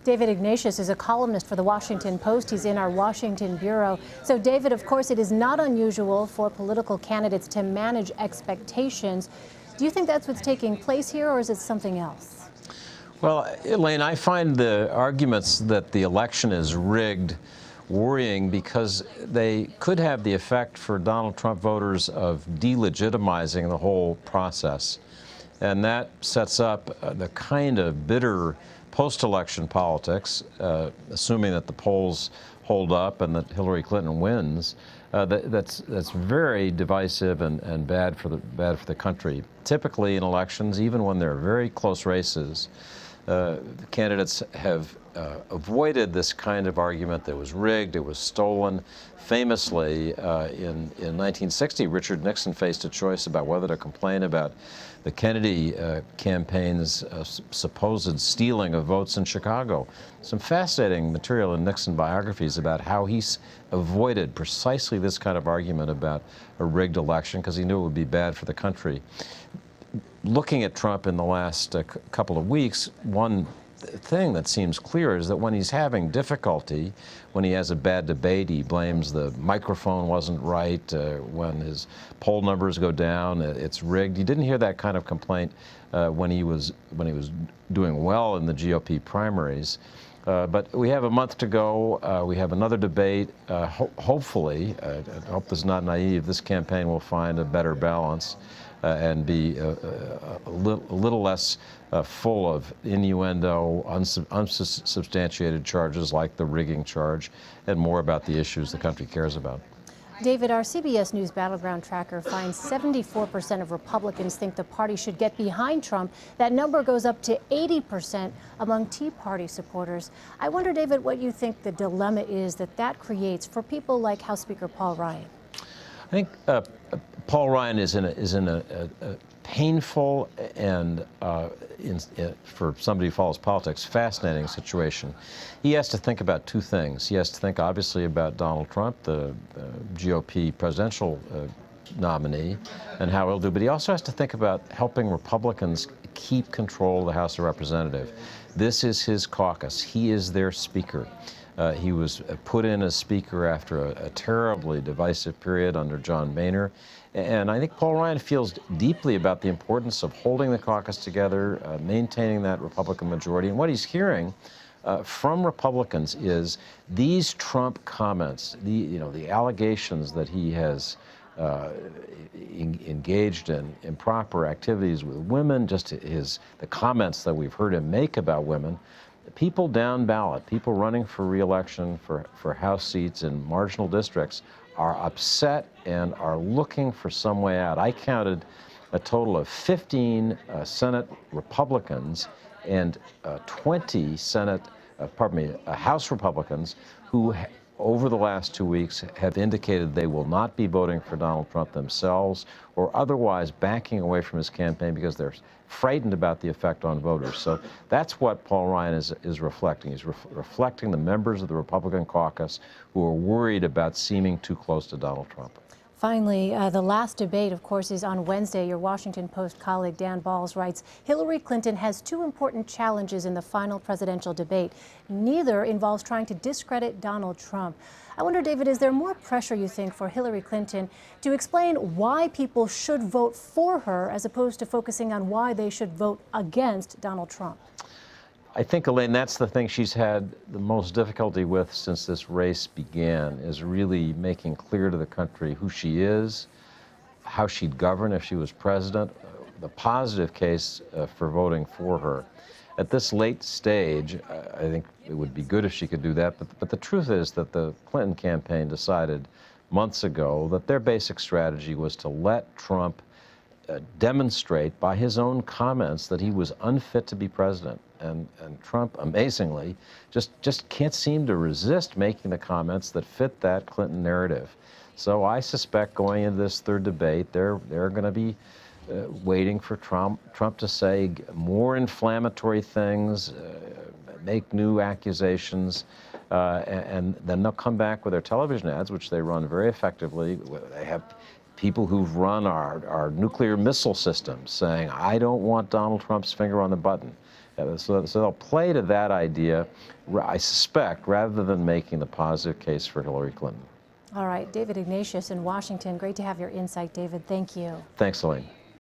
David Ignatius is a columnist for the Washington Post. He's in our Washington bureau. So, David, of course, it is not unusual for political candidates to manage expectations. Do you think that's what's taking place here, or is it something else? Well, Elaine, I find the arguments that the election is rigged worrying because they could have the effect for Donald Trump voters of delegitimizing the whole process. And that sets up the kind of bitter post-election politics, assuming that the polls hold up and that Hillary Clinton wins, that's very divisive and bad for the country. Typically in elections, even when they're very close races, candidates have avoided this kind of argument that was rigged, it was stolen. Famously, in 1960, Richard Nixon faced a choice about whether to complain about the Kennedy campaign's supposed stealing of votes in Chicago. Some fascinating material in Nixon biographies about how he avoided precisely this kind of argument about a rigged election because he knew it would be bad for the country. Looking at Trump in the last couple of weeks, one thing that seems clear is that when he's having difficulty, when he has a bad debate, he blames the microphone wasn't right. When his poll numbers go down, it's rigged. You didn't hear that kind of complaint when he was doing well in the GOP primaries. But we have a month to go. We have another debate. Hopefully, I hope this is not naive, this campaign will find a better balance and be a little less full of innuendo, unsubstantiated charges like the rigging charge, and more about the issues the country cares about. David, our CBS News Battleground Tracker finds 74% of Republicans think the party should get behind Trump. That number goes up to 80% among Tea Party supporters. I wonder, David, what you think the dilemma is that creates for people like House Speaker Paul Ryan. I think Paul Ryan is in a painful and, for somebody who follows politics, fascinating situation. He has to think about two things. He has to think, obviously, about Donald Trump, the GOP presidential nominee, and how he'll do. But he also has to think about helping Republicans keep control of the House of Representatives. This is his caucus. He is their speaker. He was put in as speaker after a terribly divisive period under John Boehner. And I think Paul Ryan feels deeply about the importance of holding the caucus together, maintaining that Republican majority. And what he's hearing from Republicans is these Trump comments, the allegations that he has engaged in improper activities with women, just the comments that we've heard him make about women. People down ballot, people running for re-election for House seats in marginal districts are upset and are looking for some way out. I counted a total of 15 Senate Republicans and 20 House Republicans who over the last 2 weeks have indicated they will not be voting for Donald Trump themselves or otherwise backing away from his campaign because they're frightened about the effect on voters. So that's what Paul Ryan is reflecting. He's reflecting the members of the Republican caucus who are worried about seeming too close to Donald Trump. Finally, the last debate, of course, is on Wednesday. Your Washington Post colleague Dan Balls writes, Hillary Clinton has two important challenges in the final presidential debate. Neither involves trying to discredit Donald Trump. I wonder, David, is there more pressure, you think, for Hillary Clinton to explain why people should vote for her as opposed to focusing on why they should vote against Donald Trump? I think, Elaine, that's the thing she's had the most difficulty with since this race began, is really making clear to the country who she is, how she'd govern if she was president, the positive case for voting for her. At this late stage, I think it would be good if she could do that, but the truth is that the Clinton campaign decided months ago that their basic strategy was to let Trump demonstrate by his own comments that he was unfit to be president. And Trump, amazingly, just can't seem to resist making the comments that fit that Clinton narrative. So I suspect going into this third debate, they're going to be waiting for Trump to say more inflammatory things, make new accusations, and then they'll come back with their television ads, which they run very effectively. They have people who've run our nuclear missile systems saying, I don't want Donald Trump's finger on the button. So they'll play to that idea, I suspect, rather than making the positive case for Hillary Clinton. All right, David Ignatius in Washington. Great to have your insight, David. Thank you. Thanks, Elaine.